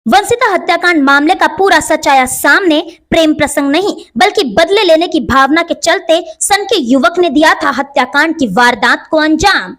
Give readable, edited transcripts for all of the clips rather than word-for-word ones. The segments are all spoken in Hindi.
वंशिता हत्याकांड मामले का पूरा सच आया सामने। प्रेम प्रसंग नहीं बल्कि बदले लेने की भावना के चलते सन के युवक ने दिया था हत्याकांड की वारदात को अंजाम।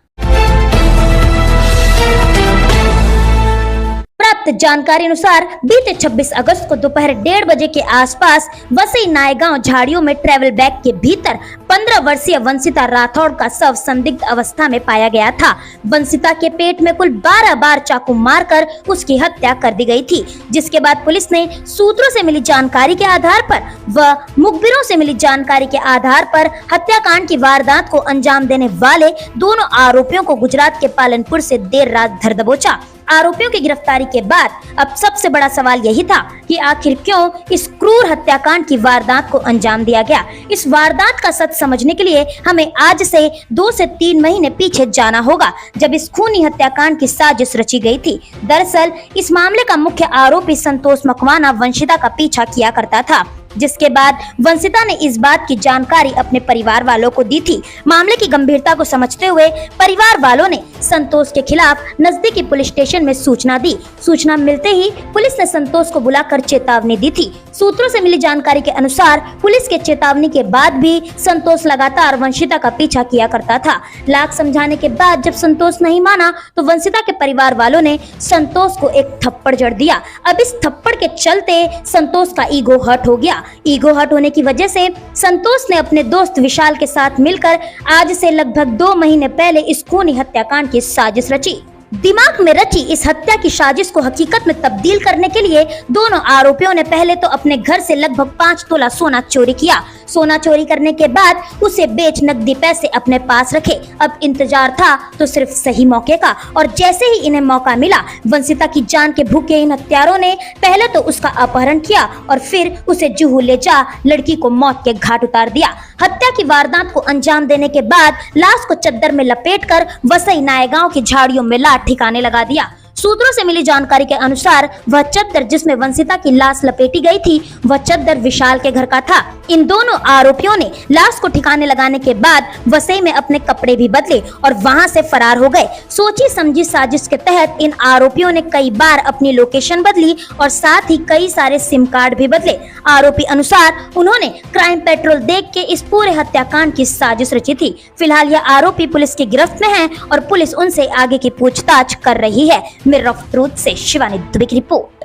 प्राप्त जानकारी अनुसार बीते 26 अगस्त को दोपहर 1:30 बजे के आसपास वसई नायगांव झाड़ियों में ट्रैवल बैग के भीतर 15 वर्षीय वंशिता राठौड़ का शव संदिग्ध अवस्था में पाया गया था। वंशिता के पेट में कुल 12 बार चाकू मारकर उसकी हत्या कर दी गई थी, जिसके बाद पुलिस ने सूत्रों से मिली जानकारी के आधार पर व मुखबिरों से मिली जानकारी के आधार पर हत्याकांड की वारदात को अंजाम देने वाले दोनों आरोपियों को गुजरात के पालनपुर से देर रात धर दबोचा। आरोपियों की गिरफ्तारी के बाद अब सबसे बड़ा सवाल यही था कि आखिर क्यों इस क्रूर हत्याकांड की वारदात को अंजाम दिया गया। इस वारदात का सच समझने के लिए हमें आज से 2 से 3 महीने पीछे जाना होगा, जब इस खूनी हत्याकांड की साजिश रची गई थी। दरअसल इस मामले का मुख्य आरोपी संतोष मकवाना वंशिता का पीछा किया करता था, जिसके बाद वंशिता ने इस बात की जानकारी अपने परिवार वालों को दी थी। मामले की गंभीरता को समझते हुए परिवार वालों ने संतोष के खिलाफ नजदीकी पुलिस स्टेशन में सूचना दी। सूचना मिलते ही पुलिस ने संतोष को बुलाकर चेतावनी दी थी। सूत्रों से मिली जानकारी के अनुसार पुलिस के चेतावनी के बाद भी संतोष लगातार वंशिता का पीछा किया करता था। लाख समझाने के बाद जब संतोष नहीं माना तो वंशिता के परिवार वालों ने संतोष को एक थप्पड़ जड़ दिया। अब इस थप्पड़ के चलते संतोष का ईगो हर्ट हो गया। ईगो हर्ट होने की वजह से संतोष ने अपने दोस्त विशाल के साथ मिलकर आज से लगभग 2 महीने पहले इस खूनी हत्याकांड की साजिश रची। दिमाग में रची इस हत्या की साजिश को हकीकत में तब्दील करने के लिए दोनों आरोपियों ने पहले तो अपने घर से लगभग 5 तोला सोना चोरी किया। सोना चोरी करने के बाद उसे बेच नकदी पैसे अपने पास रखे। अब इंतजार था तो सिर्फ सही मौके का, और जैसे ही इन्हें मौका मिला वंशिता की जान के भूखे इन हत्यारों ने पहले तो उसका अपहरण किया और फिर उसे जुहू ले जा लड़की को मौत के घाट उतार दिया। हत्या की वारदात को अंजाम देने के बाद लाश को चद्दर में लपेटकर वसई नायगांव की झाड़ियों में ठिकाने लगा दिया। सूत्रों से मिली जानकारी के अनुसार वह चद्दर जिसमें वंशिता की लाश लपेटी गई थी वह चद्दर विशाल के घर का था। इन दोनों आरोपियों ने लाश को ठिकाने लगाने के बाद वसई में अपने कपड़े भी बदले और वहां से फरार हो गए। सोची समझी साजिश के तहत इन आरोपियों ने कई बार अपनी लोकेशन बदली और साथ ही कई सारे सिम कार्ड भी बदले। आरोपी अनुसार उन्होंने क्राइम पेट्रोल देख के इस पूरे हत्याकांड की साजिश रची थी। फिलहाल यह आरोपी पुलिस की गिरफ्त में है और पुलिस उनसे आगे की पूछताछ कर रही है। मिरर ऑफ ट्रूथ से शिवानी दुबे की रिपोर्ट।